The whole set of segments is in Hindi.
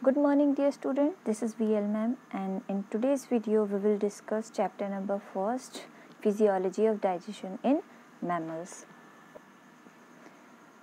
Good morning dear student, this is VL ma'am and in today's video we will discuss chapter number 1st Physiology of Digestion in Mammals।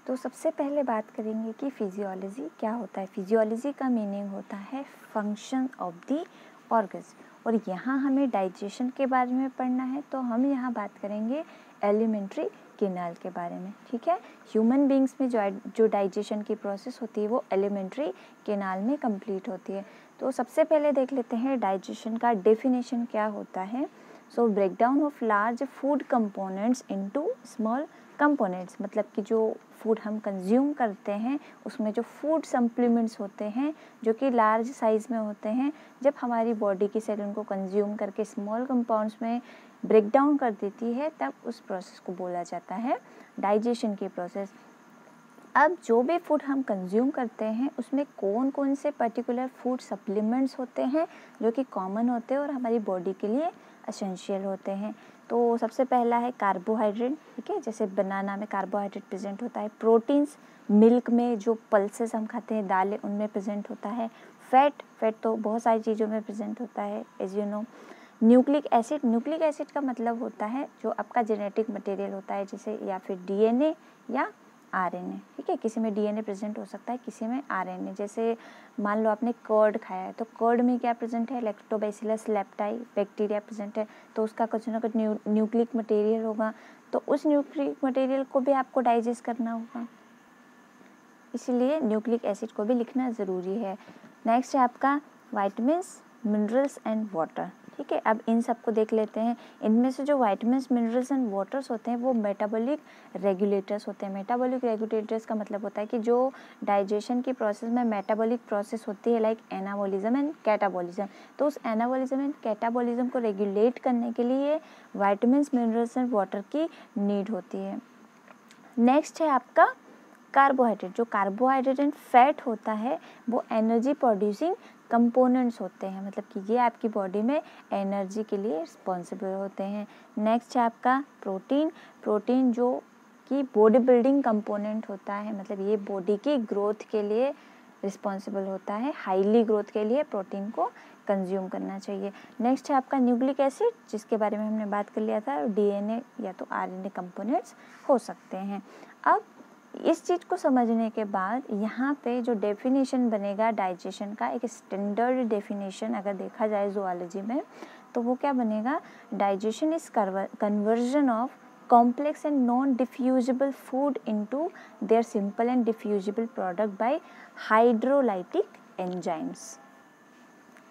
तो सबसे पहले बात करेंगे कि फिजियोलॉजी क्या होता है। फिजियोलॉजी का मीनिंग होता है फंक्शन ऑफ द ऑर्गन्स और यहाँ हमें डाइजेशन के बारे में पढ़ना है, तो हम यहाँ बात करेंगे एलिमेंट्री केनाल के बारे में। ठीक है, ह्यूमन बींग्स में जो डाइजेशन की प्रोसेस होती है वो एलिमेंट्री केनाल में कंप्लीट होती है। तो सबसे पहले देख लेते हैं डाइजेशन का डेफिनेशन क्या होता है। So breakdown of large food components into small components, मतलब कि जो फूड हम कंज्यूम करते हैं उसमें जो फूड सप्लीमेंट्स होते हैं जो कि लार्ज साइज़ में होते हैं, जब हमारी बॉडी की सेल उनको कंज्यूम करके स्मॉल कंपाउंड्स में ब्रेक डाउन कर देती है तब उस प्रोसेस को बोला जाता है डाइजेशन की प्रोसेस। अब जो भी फूड हम कंज्यूम करते हैं उसमें कौन कौन से पर्टिकुलर फूड सप्लीमेंट्स होते हैं जो कि कॉमन होते हैं और हमारी बॉडी के लिए एसेंशियल होते हैं। तो सबसे पहला है कार्बोहाइड्रेट। ठीक है, जैसे बनाना में कार्बोहाइड्रेट प्रेजेंट होता है। प्रोटीन्स, मिल्क में जो पल्सेस हम खाते हैं, दालें, उनमें प्रेजेंट होता है। फैट तो बहुत सारी चीज़ों में प्रेजेंट होता है as you know. Nucleic acid का मतलब होता है जो आपका जेनेटिक मटेरियल होता है, जैसे या फिर डीएनए या आरएनए। ठीक है, किसी में डीएनए प्रेजेंट हो सकता है, किसी में आरएनए। जैसे मान लो आपने कर्ड खाया है तो कर्ड में क्या प्रेजेंट है, लैक्टोबैसिलस लेप्टाई बैक्टीरिया प्रेजेंट है, तो उसका कुछ ना कुछ न्यूक्लिक मटेरियल होगा, तो उस न्यूक्लिक मटेरियल को भी आपको डाइजेस्ट करना होगा, इसलिए न्यूक्लिक एसिड को भी लिखना ज़रूरी है। नेक्स्ट है आपका वाइटमिन्स, मिनरल्स एंड वाटर। ठीक है, अब इन सब को देख लेते हैं। इनमें से जो वाइटमिन्स, मिनरल्स एंड वाटर्स होते हैं वो मेटाबॉलिक रेगुलेटर्स होते हैं। मेटाबॉलिक रेगुलेटर्स का मतलब होता है कि जो डाइजेशन की प्रोसेस में मेटाबॉलिक प्रोसेस होती है लाइक एनाबॉलिज्म एंड कैटाबॉलिज्म, तो उस एनाबॉलिज्म एंड कैटाबॉलिज्म को रेगुलेट करने के लिए वाइटमिन्स, मिनरल्स एंड वाटर की नीड होती है। नेक्स्ट है आपका कार्बोहाइड्रेट। जो कार्बोहाइड्रेट एंड फैट होता है वो एनर्जी प्रोड्यूसिंग कंपोनेंट्स होते हैं, मतलब कि ये आपकी बॉडी में एनर्जी के लिए रिस्पॉन्सिबल होते हैं। नेक्स्ट है आपका प्रोटीन जो कि बॉडी बिल्डिंग कंपोनेंट होता है, मतलब ये बॉडी की ग्रोथ के लिए रिस्पॉन्सिबल होता है। हाईली ग्रोथ के लिए प्रोटीन को कंज्यूम करना चाहिए। नेक्स्ट है आपका न्यूक्लिक एसिड, जिसके बारे में हमने बात कर लिया था। डीएनए या तो आरएनए कंपोनेंट्स हो सकते हैं। अब इस चीज़ को समझने के बाद यहाँ पे जो डेफिनेशन बनेगा डाइजेशन का, एक स्टैंडर्ड डेफिनेशन अगर देखा जाए ज़ूलॉजी में, तो वो क्या बनेगा, digestion is conversion of complex and non-diffusible food into their simple and diffusible product by hydrolytic enzymes.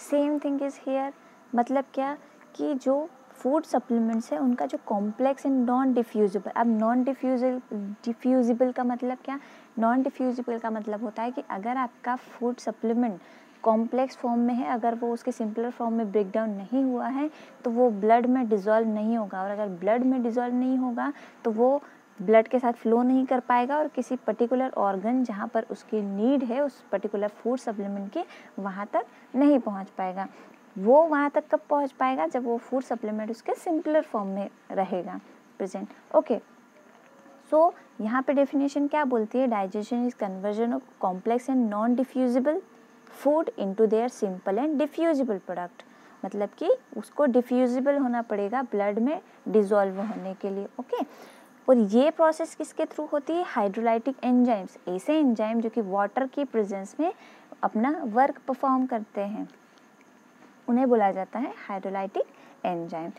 Same thing is here, मतलब क्या कि जो फूड सप्लीमेंट्स है उनका जो कॉम्प्लेक्स एंड नॉन डिफ्यूजिबल, अब नॉन डिफ्यूजिबल का मतलब क्या, नॉन डिफ्यूजिबल का मतलब होता है कि अगर आपका फूड सप्लीमेंट कॉम्प्लेक्स फॉर्म में है, अगर वो उसके सिंपलर फॉर्म में ब्रेक डाउन नहीं हुआ है तो वो ब्लड में डिज़ोल्व नहीं होगा, और अगर ब्लड में डिज़ोल्व नहीं होगा तो वो ब्लड के साथ फ्लो नहीं कर पाएगा और किसी पर्टिकुलर ऑर्गन जहाँ पर उसकी नीड है उस पर्टिकुलर फूड सप्लीमेंट की, वहाँ तक नहीं पहुँच पाएगा। वो वहाँ तक कब पहुँच पाएगा, जब वो फूड सप्लीमेंट उसके सिंपलर फॉर्म में रहेगा प्रेजेंट। ओके, सो यहाँ पे डेफिनेशन क्या बोलती है, digestion is conversion of complex and non diffusible food into their simple and diffusible product, मतलब कि उसको डिफ्यूजिबल होना पड़ेगा ब्लड में डिजोल्व होने के लिए। ओके, और ये प्रोसेस किसके थ्रू होती है, हाइड्रोलाइटिक एंजाइम्स, ऐसे एंजाइम जो कि वाटर की प्रेजेंस में अपना वर्क परफॉर्म करते हैं, उन्हें बोला जाता है हाइड्रोलाइटिक एंजाइम।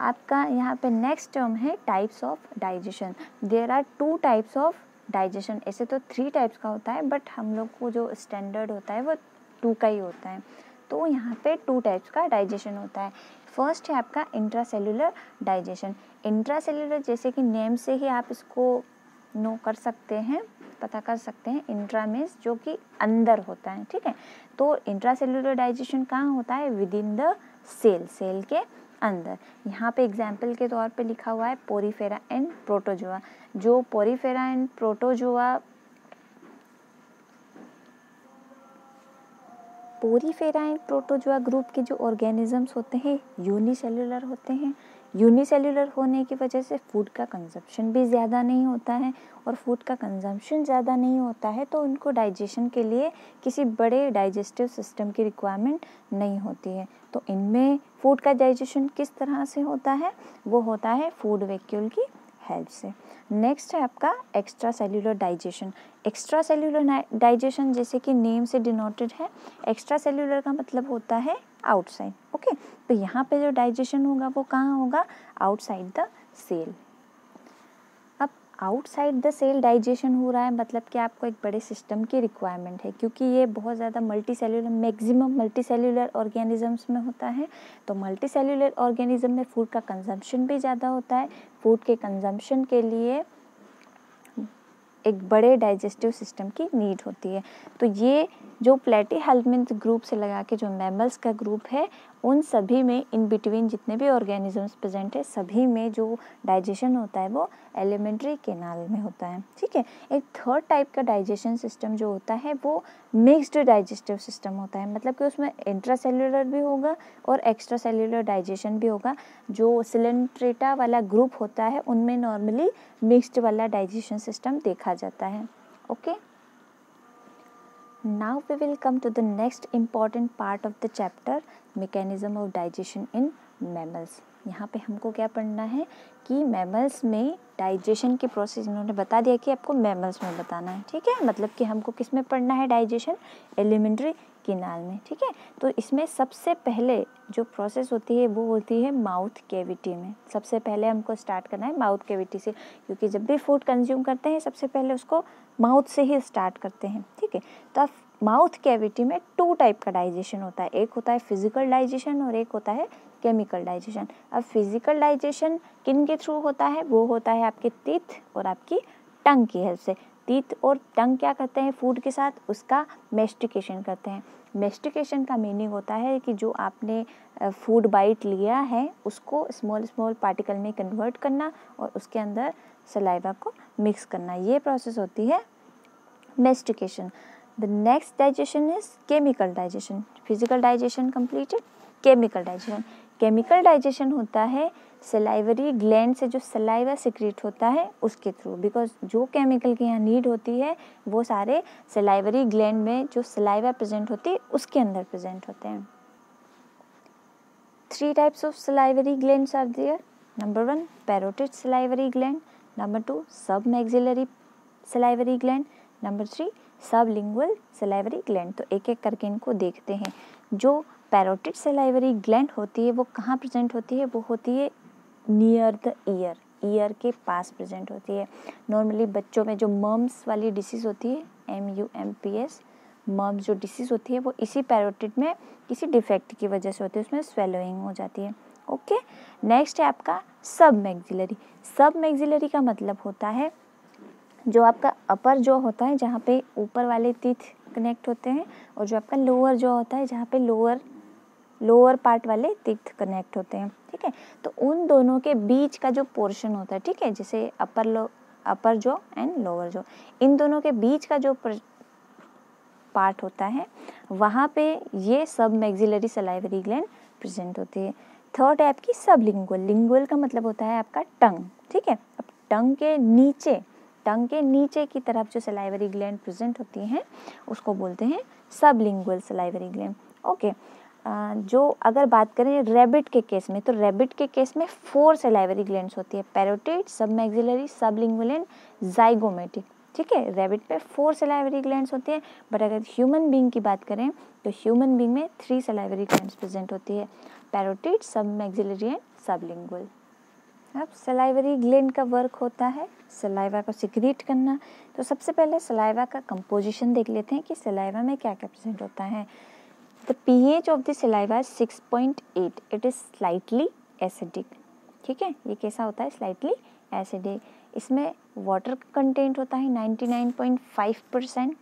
आपका यहाँ पे नेक्स्ट टर्म है types of digestion. There are 2 types of digestion. ऐसे तो 3 टाइप्स का होता है, बट हम लोग को जो स्टैंडर्ड होता है वो 2 का ही होता है। तो यहाँ पे 2 टाइप्स का डाइजेशन होता है। फर्स्ट है आपका इंट्रासेल्युलर डाइजेशन। इंट्रासेल्युलर जैसे कि नेम से ही आप इसको नो कर सकते हैं, पता कर सकते हैं। इंट्रा मीन्स जो कि अंदर होता है। ठीक है, तो इंट्रासेल्युलर डाइजेशन कहाँ होता है, विद इन द सेल के अंदर। यहाँ पे एग्जाम्पल के तौर पे लिखा हुआ है पोरीफेरा एंड प्रोटोजोआ। जो पोरीफेरा एंड प्रोटोजोआ ग्रुप के जो ऑर्गेनिजम्स होते हैं यूनिसेल्युलर होते हैं, यूनिसेल्युलर होने की वजह से फूड का कंजप्शन भी ज़्यादा नहीं होता है, और फूड का कंजम्पशन ज़्यादा नहीं होता है तो उनको डाइजेशन के लिए किसी बड़े डाइजेस्टिव सिस्टम की रिक्वायरमेंट नहीं होती है। तो इनमें फूड का डाइजेशन किस तरह से होता है, वो होता है फूड वैक्यूल की हेल्प से। नेक्स्ट है आपका extra cellular digestion. Extra cellular digestion जैसे कि नेम से डिनोटेड है, एक्स्ट्रा सेल्यूलर का मतलब होता है आउटसाइड। ओके, तो यहाँ पे जो डाइजेशन होगा वो कहाँ होगा, आउटसाइड द सेल। अब आउटसाइड द सेल डाइजेशन हो रहा है मतलब कि आपको एक बड़े सिस्टम की रिक्वायरमेंट है, क्योंकि ये बहुत ज़्यादा multi cellular, maximum multi cellular organisms में होता है। तो मल्टी सेल्यूलर ऑर्गेनिज्म में फूड का कंजम्पशन भी ज़्यादा होता है। फूड के कंजम्पशन के लिए एक बड़े डाइजेस्टिव सिस्टम की नीड होती है। तो ये जो प्लेटीहेल्मिन्थ ग्रुप से लगा के जो मैमल्स का ग्रुप है, उन सभी में इन बिटवीन जितने भी ऑर्गेनिजम्स प्रेजेंट है, सभी में जो डाइजेशन होता है वो एलिमेंट्री कैनाल में होता है। ठीक है, एक थर्ड टाइप का डाइजेशन सिस्टम जो होता है वो मिक्स्ड डाइजेस्टिव सिस्टम होता है, मतलब कि उसमें इंट्रासेल्युलर भी होगा और एक्स्ट्रा सेल्युलर डाइजेशन भी होगा। जो सिलेंट्रेटा वाला ग्रुप होता है उनमें नॉर्मली मिक्स्ड वाला डाइजेशन सिस्टम देखा जाता है। Okay, now we will come to the next important part of the chapter, mechanism of digestion in mammals। यहाँ पे हमको क्या पढ़ना है कि मैमल्स में डाइजेशन की प्रोसेस इन्होंने बता दिया कि आपको मैमल्स में बताना है। ठीक है, मतलब कि हमको किस में पढ़ना है डाइजेशन, एलिमेंट्री कैनाल में। ठीक है, तो इसमें सबसे पहले जो प्रोसेस होती है वो होती है माउथ कैविटी में। सबसे पहले हमको स्टार्ट करना है माउथ कैविटी से, क्योंकि जब भी फूड कंज्यूम करते हैं सबसे पहले उसको माउथ से ही स्टार्ट करते हैं। ठीक है, तो अब माउथ कैविटी में टू टाइप का डाइजेशन होता है, एक होता है फिजिकल डाइजेशन और एक होता है केमिकल डाइजेशन। अब फिजिकल डाइजेशन किन के थ्रू होता है, वो होता है आपके टीथ और आपकी टंग की हेल्प से। टीथ और टंग क्या करते हैं फूड के साथ, उसका मेस्टिकेशन करते हैं। मेस्टिकेशन का मीनिंग होता है कि जो आपने फूड बाइट लिया है उसको स्मॉल स्मॉल पार्टिकल में कन्वर्ट करना और उसके अंदर सलाइवा को मिक्स करना, ये प्रोसेस होती है mastication. The next digestion is chemical digestion. Physical digestion completed, chemical digestion. Chemical digestion होता है सलाइवरी ग्लैंड से जो सलाइवा सिक्रीट होता है उसके थ्रू, बिकॉज जो केमिकल की यहाँ नीड होती है वो सारे सलाइवरी ग्लैंड में जो सलाइवा प्रेजेंट होती है उसके अंदर प्रेजेंट होते हैं। 3 types of salivary glands are there. Number 1, parotid salivary gland. Number 2, submaxillary salivary gland. Number 3, sublingual salivary gland। तो एक एक करके इनको देखते हैं। जो पैरोटिड सलाइवरी ग्लैंड होती है वो कहाँ प्रेजेंट होती है, वो होती है नियर द ईयर, ईयर के पास प्रेजेंट होती है। नॉर्मली बच्चों में जो मम्स वाली डिसीज़ होती है, MUMPS, मम्स जो डिसीज़ होती है वो इसी पैरोटिड में किसी डिफेक्ट की वजह से होती है, उसमें स्वेलोइंग हो जाती है। ओके, नेक्स्ट है आपका सब मैक्सिलरी। सब मैक्सिलरी का मतलब होता है जो आपका अपर जो होता है जहाँ पे ऊपर वाले टीथ कनेक्ट होते हैं, और जो आपका लोअर जो होता है जहाँ पे लोअर पार्ट वाले टीथ कनेक्ट होते हैं। ठीक है, तो उन दोनों के बीच का जो पोर्शन होता है, ठीक है, जैसे अपर जो एंड लोअर जो, इन दोनों के बीच का जो पार्ट होता है वहाँ पे ये सब मैक्सिलरी सलाइवरी ग्लैंड प्रेजेंट होती है। थर्ड है आपकी सबलिंगुअल। लिंगुअल का मतलब होता है आपका टंग। ठीक है, अब टंग के नीचे की तरफ जो सलाइवरी ग्लैंड प्रेजेंट होती हैं उसको बोलते हैं सबलिंगुअल सलाइवरी ग्लैंड। ओके, जो अगर बात करें रैबिट के केस में, तो रैबिट के केस में 4 सलाइवरी ग्लैंड्स होती है, पैरोटिड, सब मैक्सिलरी, सबलिंगुअल एंड जाइगोमेटिक। ठीक है, रैबिट पे 4 सलाइवरी ग्लैंड्स होती है, बट अगर ह्यूमन बीइंग की बात करें तो ह्यूमन बीइंग में 3 सलाइवरी ग्लैंड्स प्रेजेंट होती है, पैरोटिड, सब मैक्सिलरी एंड सबलिंगुअल। अब सलाइवरी ग्लैंड का वर्क होता है सलाइवा को सिक्रीट करना। तो सबसे पहले सलाइवा का कंपोजिशन देख लेते हैं कि सलाइवा में क्या क्या प्रेजेंट होता है। The pH of the saliva is 6.8, it is slightly acidic. ठीक है, ये कैसा होता है, स्लाइटली एसिडिक। इसमें वाटर कंटेंट होता है 99.5%।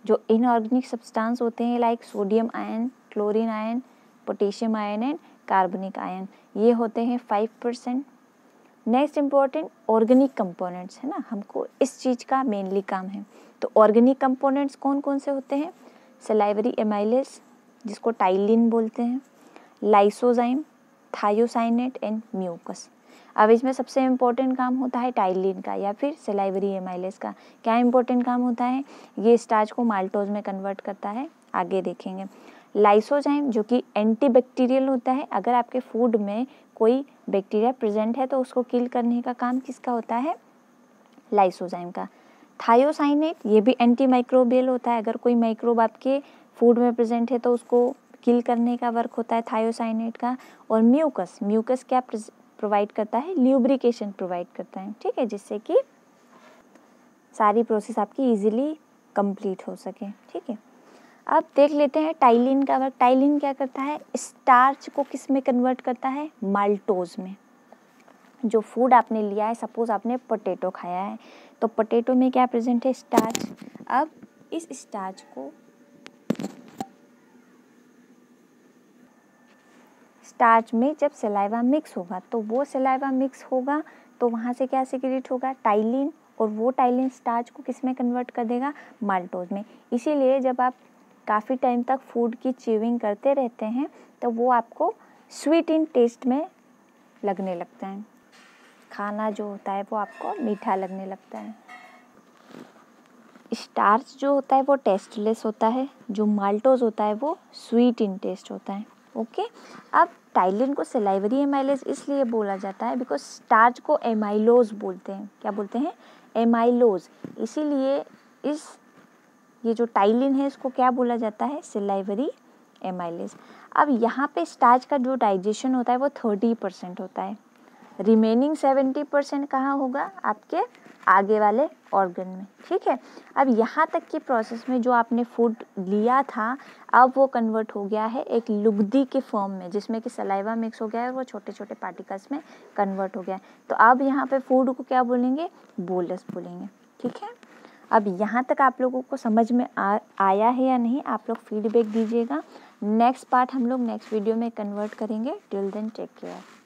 जो इनऑर्गेनिक सब्सटेंस होते हैं like sodium ion, chlorine ion, potassium ion and कार्बनिक आयन, ये होते हैं 5%। नेक्स्ट इम्पोर्टेंट ऑर्गेनिक कंपोनेंट्स है ना, हमको इस चीज़ का मेनली काम है। तो ऑर्गेनिक कंपोनेंट्स कौन कौन से होते हैं, सलाइवरी एमाइलेज जिसको टाइलिन बोलते हैं, लाइसोजाइम, थायोसाइनेट एंड म्यूकस। अब इसमें सबसे इम्पोर्टेंट काम होता है टाइलिन का या फिर सलाइवरी एमाइलेज का। क्या इम्पोर्टेंट काम होता है? ये स्टार्च को माल्टोज में कन्वर्ट करता है, आगे देखेंगे। लाइसोजाइम जो कि एंटीबैक्टीरियल होता है, अगर आपके फूड में कोई बैक्टीरिया प्रेजेंट है तो उसको किल करने का काम किसका होता है? लाइसोजाइम का। थायोसाइनेट ये भी एंटी माइक्रोबियल होता है, अगर कोई माइक्रोब आपके फूड में प्रेजेंट है तो उसको किल करने का वर्क होता है थायोसाइनेट का। और म्यूकस, म्यूकस क्या प्रोवाइड करता है? ल्यूब्रिकेशन प्रोवाइड करता है, ठीक है, जिससे कि सारी प्रोसेस आपकी इजीली कंप्लीट हो सके, ठीक है। अब देख लेते हैं टाइलिन का वर्क। टाइलिन क्या करता है? स्टार्च को किस में कन्वर्ट करता है? माल्टोज में। जो फूड आपने लिया है, सपोज आपने पोटैटो खाया है, तो पोटैटो में क्या प्रेजेंट है? स्टार्च। अब इस स्टार्च को स्टार्च में जब सलाइवा मिक्स होगा तो वो सलाइवा मिक्स होगा तो वहाँ से क्या सीक्रेट होगा? टाइलिन। और वो टाइलिन स्टार्च को किस में कन्वर्ट कर देगा? माल्टोज में। इसीलिए जब आप काफ़ी टाइम तक फूड की च्यूइंग करते रहते हैं तो वो आपको स्वीट इन टेस्ट में लगने लगता है, खाना जो होता है वो आपको मीठा लगने लगता है। स्टार्च जो होता है वो टेस्टलेस होता है, जो माल्टोज होता है वो स्वीट इन टेस्ट होता है, ओके। अब टाइलिन को सलाइवरी एमाइलेज इसलिए बोला जाता है बिकॉज स्टार्च को एमाइलोज बोलते हैं। क्या बोलते हैं? एमाइलोज। इसीलिए ये जो टाइलिन है इसको क्या बोला जाता है? Salivary amylase. अब यहाँ पे स्टार्च का जो डाइजेशन होता है वो 30% होता है, रिमेनिंग 70% कहाँ होगा? आपके आगे वाले ऑर्गन में, ठीक है। अब यहाँ तक की प्रोसेस में जो आपने फूड लिया था अब वो कन्वर्ट हो गया है एक लुगदी के फॉर्म में, जिसमें कि सलाइवा मिक्स हो गया है, वो छोटे छोटे पार्टिकल्स में कन्वर्ट हो गया है। तो अब यहाँ पे फूड को क्या बोलेंगे? बोलस बोलेंगे, ठीक है। अब यहाँ तक आप लोगों को समझ में आया है या नहीं? आप लोग फीडबैक दीजिएगा। नेक्स्ट पार्ट हम लोग नेक्स्ट वीडियो में कन्वर्ट करेंगे। Till then take care.